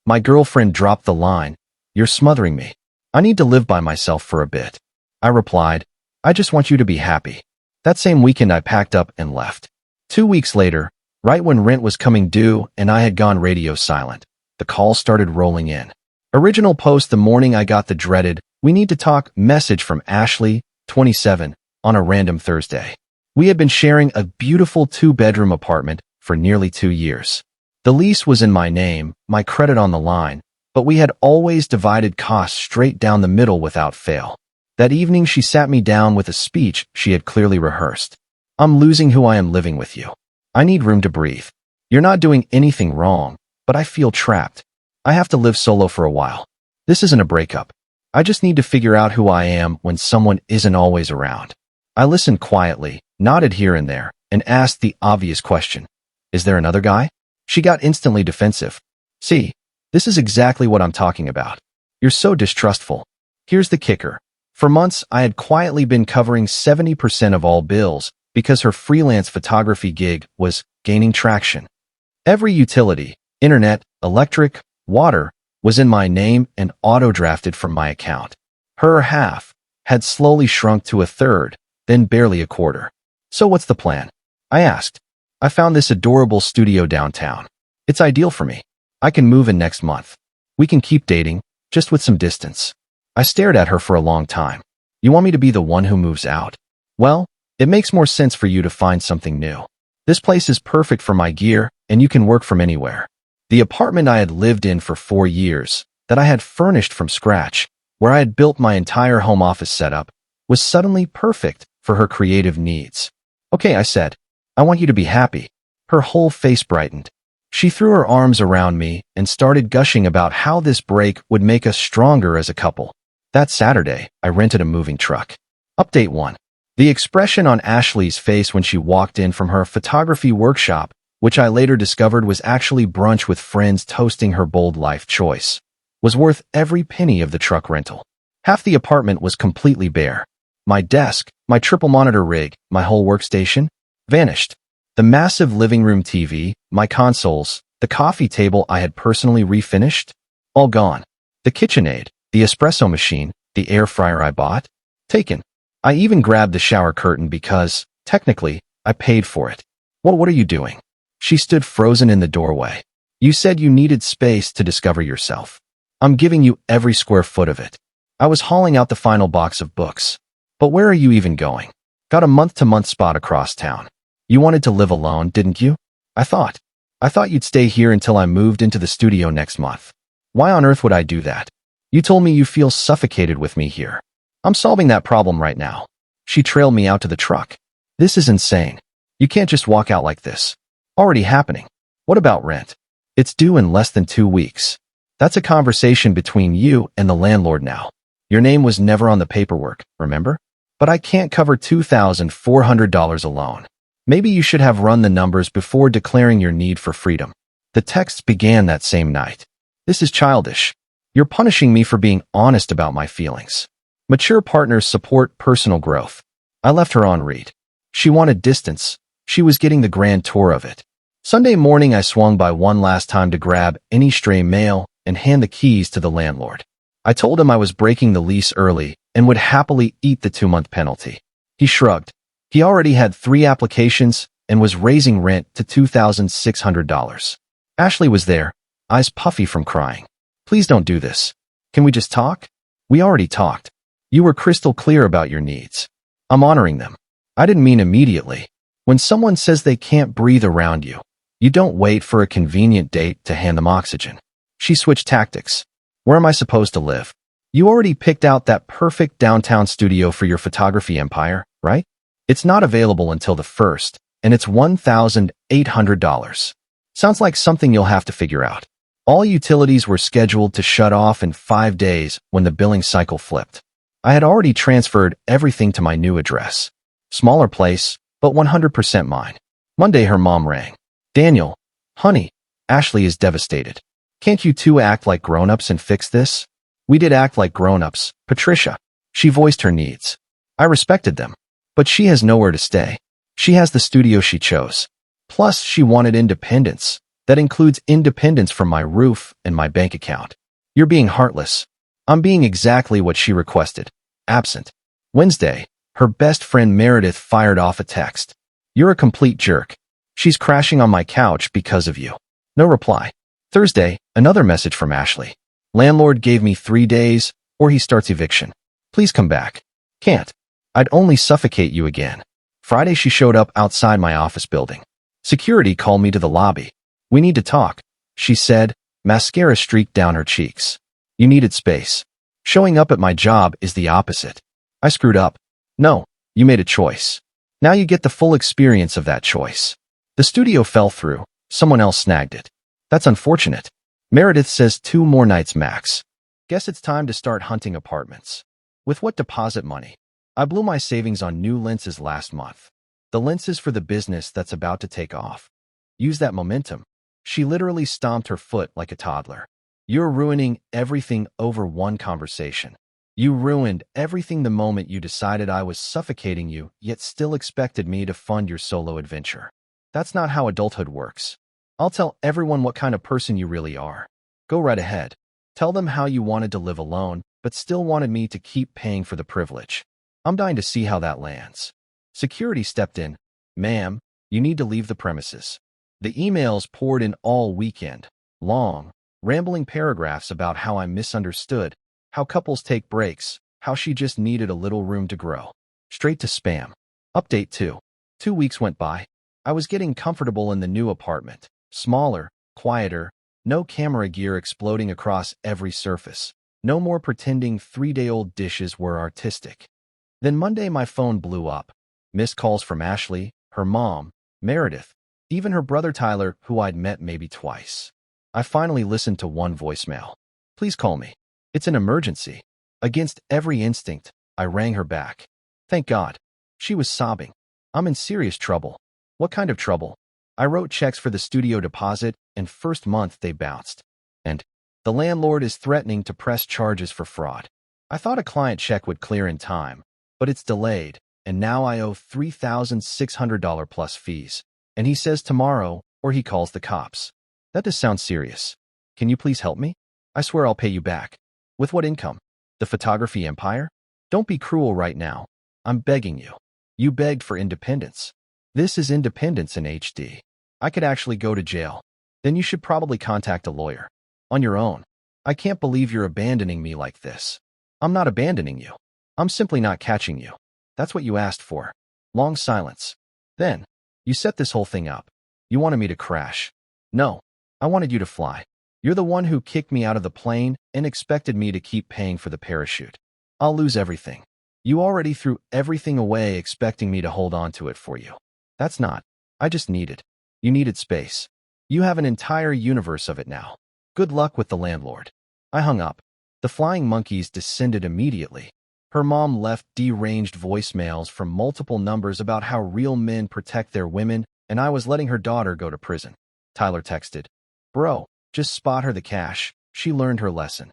My girlfriend dropped the line, "You're smothering me. I need to live by myself for a bit." I replied, "I just want you to be happy." That same weekend I packed up and left. 2 weeks later, right when rent was coming due and I had gone radio silent, the calls started rolling in. Original post the morning I got the dreaded, "We need to talk" message from Ashley, 27, on a random Thursday. We had been sharing a beautiful 2-bedroom apartment for nearly 2 years. The lease was in my name, my credit on the line, but we had always divided costs straight down the middle without fail. That evening she sat me down with a speech she had clearly rehearsed. "I'm losing who I am living with you. I need room to breathe. You're not doing anything wrong, but I feel trapped. I have to live solo for a while. This isn't a breakup. I just need to figure out who I am when someone isn't always around." I listened quietly, nodded here and there, and asked the obvious question, "Is there another guy?" She got instantly defensive. "See, this is exactly what I'm talking about. You're so distrustful." Here's the kicker. For months, I had quietly been covering 70% of all bills because her freelance photography gig was gaining traction. Every utility, internet, electric, water, was in my name and auto-drafted from my account. Her half had slowly shrunk to a third, then barely a quarter. "So what's the plan?" I asked. "I found this adorable studio downtown. It's ideal for me. I can move in next month. We can keep dating, just with some distance." I stared at her for a long time. "You want me to be the one who moves out? Well, it makes more sense for you to find something new. This place is perfect for my gear, and you can work from anywhere." The apartment I had lived in for 4 years, that I had furnished from scratch, where I had built my entire home office setup, was suddenly perfect for her creative needs. "Okay," I said. "I want you to be happy." Her whole face brightened. She threw her arms around me and started gushing about how this break would make us stronger as a couple. That Saturday, I rented a moving truck. Update 1. The expression on Ashley's face when she walked in from her photography workshop, which I later discovered was actually brunch with friends toasting her bold life choice, was worth every penny of the truck rental. Half the apartment was completely bare. My desk, my triple monitor rig, my whole workstation, vanished. The massive living room TV, my consoles, the coffee table I had personally refinished, all gone. The KitchenAid, the espresso machine, the air fryer I bought, taken. I even grabbed the shower curtain because, technically, I paid for it. What are you doing?" She stood frozen in the doorway. "You said you needed space to discover yourself. I'm giving you every square foot of it." I was hauling out the final box of books. "But where are you even going?" "Got a month-to-month spot across town." "You wanted to live alone, didn't you?" I thought you'd stay here until I moved into the studio next month." "Why on earth would I do that? You told me you feel suffocated with me here." "I'm solving that problem right now." She trailed me out to the truck. "This is insane. You can't just walk out like this." "Already happening." "What about rent?" "It's due in less than 2 weeks." "That's a conversation between you and the landlord now. Your name was never on the paperwork, remember?" "But I can't cover $2,400 alone." "Maybe you should have run the numbers before declaring your need for freedom." The texts began that same night. "This is childish. You're punishing me for being honest about my feelings. Mature partners support personal growth." I left her on read. She wanted distance. She was getting the grand tour of it. Sunday morning, I swung by one last time to grab any stray mail and hand the keys to the landlord. I told him I was breaking the lease early and would happily eat the 2-month penalty. He shrugged. He already had 3 applications and was raising rent to $2,600. Ashley was there, eyes puffy from crying. "Please don't do this. Can we just talk?" "We already talked. You were crystal clear about your needs." "I'm honoring them." "I didn't mean immediately. When someone says they can't breathe around you, you don't wait for a convenient date to hand them oxygen." She switched tactics. "Where am I supposed to live?" "You already picked out that perfect downtown studio for your photography empire, right? It's not available until the 1st, and it's $1,800. Sounds like something you'll have to figure out." All utilities were scheduled to shut off in 5 days when the billing cycle flipped. I had already transferred everything to my new address. Smaller place, but 100% mine. Monday, her mom rang. "Daniel, honey, Ashley is devastated. Can't you two act like grown-ups and fix this?" We did act like grown-ups, Patricia. She voiced her needs. I respected them. But she has nowhere to stay. She has the studio she chose. Plus, she wanted independence. That includes independence from my roof and my bank account. You're being heartless. I'm being exactly what she requested. Absent. Wednesday, her best friend Meredith fired off a text. You're a complete jerk. She's crashing on my couch because of you. No reply. Thursday, another message from Ashley. Landlord gave me 3 days, or he starts eviction. Please come back. Can't. I'd only suffocate you again. Friday, she showed up outside my office building. Security called me to the lobby. We need to talk, she said, mascara streaked down her cheeks. You needed space. Showing up at my job is the opposite. I screwed up. No, you made a choice. Now you get the full experience of that choice. The studio fell through. Someone else snagged it. That's unfortunate. Meredith says 2 more nights max. Guess it's time to start hunting apartments. With what deposit money? I blew my savings on new lenses last month. The lenses for the business that's about to take off. Use that momentum. She literally stomped her foot like a toddler. You're ruining everything over one conversation. You ruined everything the moment you decided I was suffocating you, yet still expected me to fund your solo adventure. That's not how adulthood works. I'll tell everyone what kind of person you really are. Go right ahead. Tell them how you wanted to live alone, but still wanted me to keep paying for the privilege. I'm dying to see how that lands. Security stepped in. Ma'am, you need to leave the premises. The emails poured in all weekend. Long, rambling paragraphs about how I misunderstood, how couples take breaks, how she just needed a little room to grow. Straight to spam. Update 2. 2 weeks went by. I was getting comfortable in the new apartment. Smaller, quieter, no camera gear exploding across every surface. No more pretending 3-day-old dishes were artistic. Then Monday my phone blew up. Missed calls from Ashley, her mom, Meredith, even her brother Tyler, who I'd met maybe twice. I finally listened to one voicemail. Please call me. It's an emergency. Against every instinct, I rang her back. Thank God. She was sobbing. I'm in serious trouble. What kind of trouble? I wrote checks for the studio deposit, and first month they bounced. And the landlord is threatening to press charges for fraud. I thought a client check would clear in time, but it's delayed, and now I owe $3,600 plus fees. And he says tomorrow, or he calls the cops. That does sound serious. Can you please help me? I swear I'll pay you back. With what income? The photography empire? Don't be cruel right now. I'm begging you. You begged for independence. This is independence in HD. I could actually go to jail. Then you should probably contact a lawyer. On your own. I can't believe you're abandoning me like this. I'm not abandoning you. I'm simply not catching you. That's what you asked for. Long silence. Then, you set this whole thing up. You wanted me to crash. No, I wanted you to fly. You're the one who kicked me out of the plane and expected me to keep paying for the parachute. I'll lose everything. You already threw everything away expecting me to hold on to it for you. That's not. I just needed. You needed space. You have an entire universe of it now. Good luck with the landlord. I hung up. The flying monkeys descended immediately. Her mom left deranged voicemails from multiple numbers about how real men protect their women, and I was letting her daughter go to prison. Tyler texted, Bro, just spot her the cash. She learned her lesson.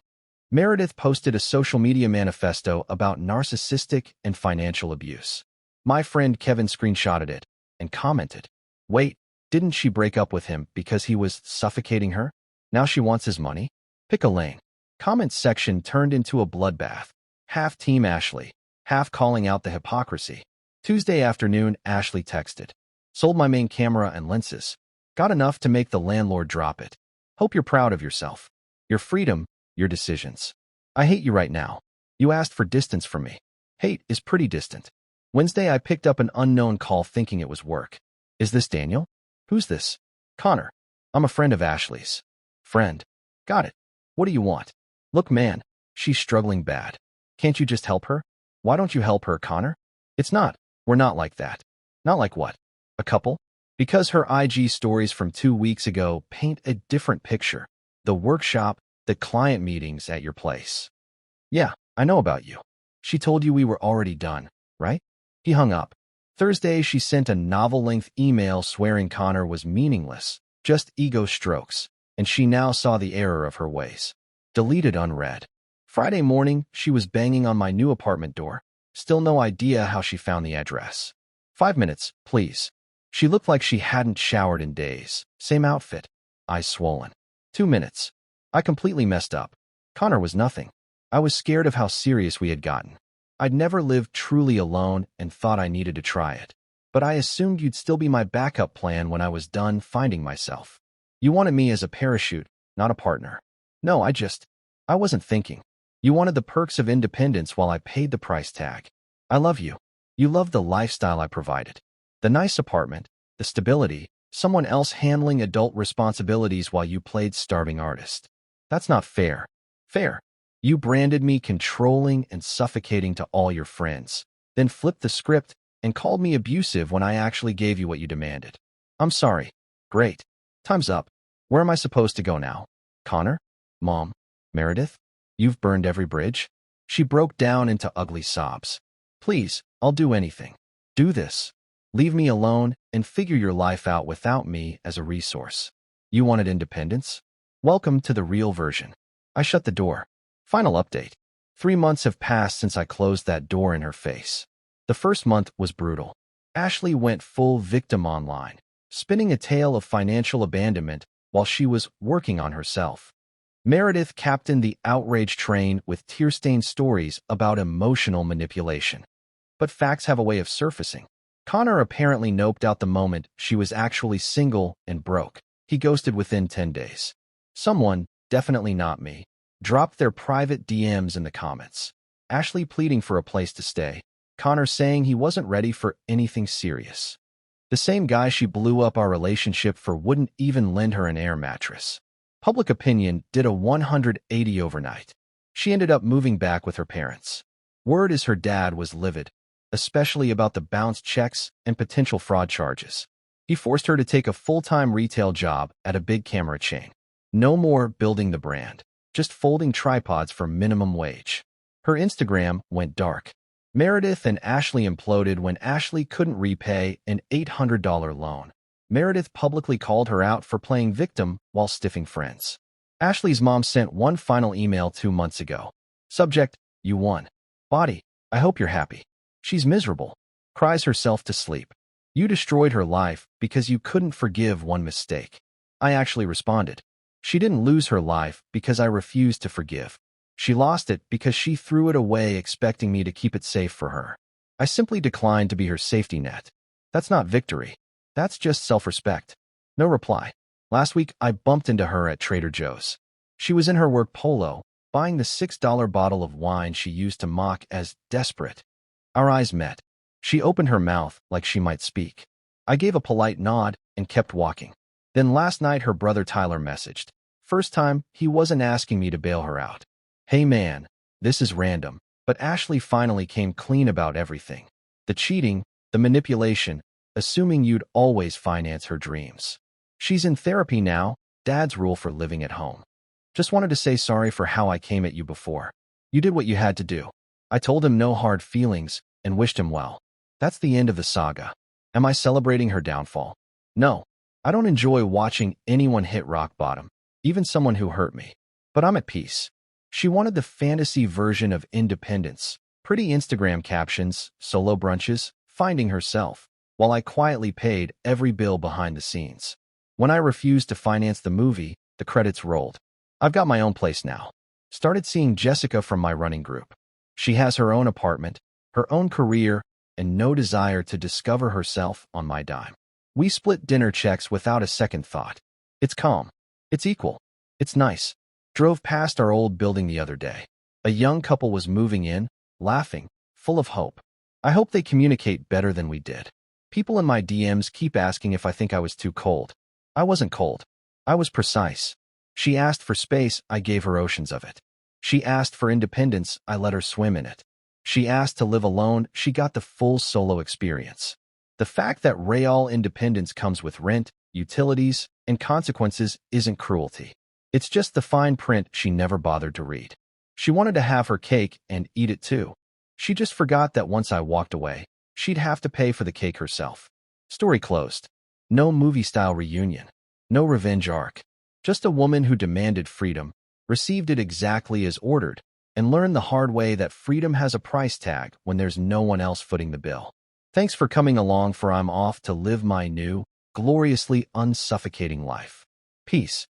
Meredith posted a social media manifesto about narcissistic and financial abuse. My friend Kevin screenshotted it and commented, Wait, didn't she break up with him because he was suffocating her? Now she wants his money? Pick a lane. Comment section turned into a bloodbath. Half Team Ashley, half calling out the hypocrisy. Tuesday afternoon, Ashley texted, Sold my main camera and lenses. Got enough to make the landlord drop it. Hope you're proud of yourself. Your freedom, your decisions. I hate you right now. You asked for distance from me. Hate is pretty distant. Wednesday, I picked up an unknown call thinking it was work. Is this Daniel? Who's this? Connor. I'm a friend of Ashley's. Friend. Got it. What do you want? Look, man, she's struggling bad. Can't you just help her? Why don't you help her, Connor? It's not. We're not like that. Not like what? A couple? Because her IG stories from 2 weeks ago paint a different picture. The workshop, the client meetings at your place. Yeah, I know about you. She told you we were already done, right? He hung up. Thursday, she sent a novel-length email swearing Connor was meaningless, just ego strokes, and she now saw the error of her ways. Deleted unread. Friday morning, she was banging on my new apartment door. Still no idea how she found the address. 5 minutes, please. She looked like she hadn't showered in days. Same outfit. eyes swollen. 2 minutes. I completely messed up. Connor was nothing. I was scared of how serious we had gotten. I'd never lived truly alone and thought I needed to try it. But I assumed you'd still be my backup plan when I was done finding myself. You wanted me as a parachute, not a partner. No, I wasn't thinking. You wanted the perks of independence while I paid the price tag. I love you. You loved the lifestyle I provided. The nice apartment, the stability, someone else handling adult responsibilities while you played starving artist. That's not fair. Fair. You branded me controlling and suffocating to all your friends, then flipped the script and called me abusive when I actually gave you what you demanded. I'm sorry. Great. Time's up. Where am I supposed to go now? Connor? Mom? Meredith? You've burned every bridge? She broke down into ugly sobs. Please, I'll do anything. Do this. Leave me alone and figure your life out without me as a resource. You wanted independence? Welcome to the real version. I shut the door. Final update. 3 months have passed since I closed that door in her face. The first month was brutal. Ashley went full victim online, spinning a tale of financial abandonment while she was working on herself. Meredith captained the outrage train with tear-stained stories about emotional manipulation. But facts have a way of surfacing. Connor apparently noped out the moment she was actually single and broke. He ghosted within 10 days. Someone, definitely not me, dropped their private DMs in the comments. Ashley pleading for a place to stay. Connor saying he wasn't ready for anything serious. The same guy she blew up our relationship for wouldn't even lend her an air mattress. Public opinion did a 180 overnight. She ended up moving back with her parents. Word is her dad was livid, especially about the bounced checks and potential fraud charges. He forced her to take a full-time retail job at a big camera chain. No more building the brand, just folding tripods for minimum wage. Her Instagram went dark. Meredith and Ashley imploded when Ashley couldn't repay an $800 loan. Meredith publicly called her out for playing victim while stiffing friends. Ashley's mom sent one final email 2 months ago. Subject, you won. Body, I hope you're happy. She's miserable. Cries herself to sleep. You destroyed her life because you couldn't forgive one mistake. I actually responded. She didn't lose her life because I refused to forgive. She lost it because she threw it away expecting me to keep it safe for her. I simply declined to be her safety net. That's not victory. That's just self-respect. No reply. Last week, I bumped into her at Trader Joe's. She was in her work polo, buying the $6 bottle of wine she used to mock as desperate. Our eyes met. She opened her mouth like she might speak. I gave a polite nod and kept walking. Then last night her brother Tyler messaged. First time, he wasn't asking me to bail her out. Hey man, this is random, but Ashley finally came clean about everything. The cheating, the manipulation, assuming you'd always finance her dreams. She's in therapy now, dad's rule for living at home. Just wanted to say sorry for how I came at you before. You did what you had to do. I told him no hard feelings and wished him well. That's the end of the saga. Am I celebrating her downfall? No. I don't enjoy watching anyone hit rock bottom, even someone who hurt me. But I'm at peace. She wanted the fantasy version of independence, pretty Instagram captions, solo brunches, finding herself, while I quietly paid every bill behind the scenes. When I refused to finance the movie, the credits rolled. I've got my own place now. Started seeing Jessica from my running group. She has her own apartment, her own career, and no desire to discover herself on my dime. We split dinner checks without a second thought. It's calm. It's equal. It's nice. Drove past our old building the other day. A young couple was moving in, laughing, full of hope. I hope they communicate better than we did. People in my DMs keep asking if I think I was too cold. I wasn't cold. I was precise. She asked for space, I gave her oceans of it. She asked for independence, I let her swim in it. She asked to live alone, she got the full solo experience. The fact that real independence comes with rent, utilities, and consequences isn't cruelty. It's just the fine print she never bothered to read. She wanted to have her cake and eat it too. She just forgot that once I walked away, she'd have to pay for the cake herself. Story closed. No movie-style reunion. No revenge arc. Just a woman who demanded freedom, received it exactly as ordered, and learned the hard way that freedom has a price tag when there's no one else footing the bill. Thanks for coming along, for I'm off to live my new, gloriously unsuffocating life. Peace.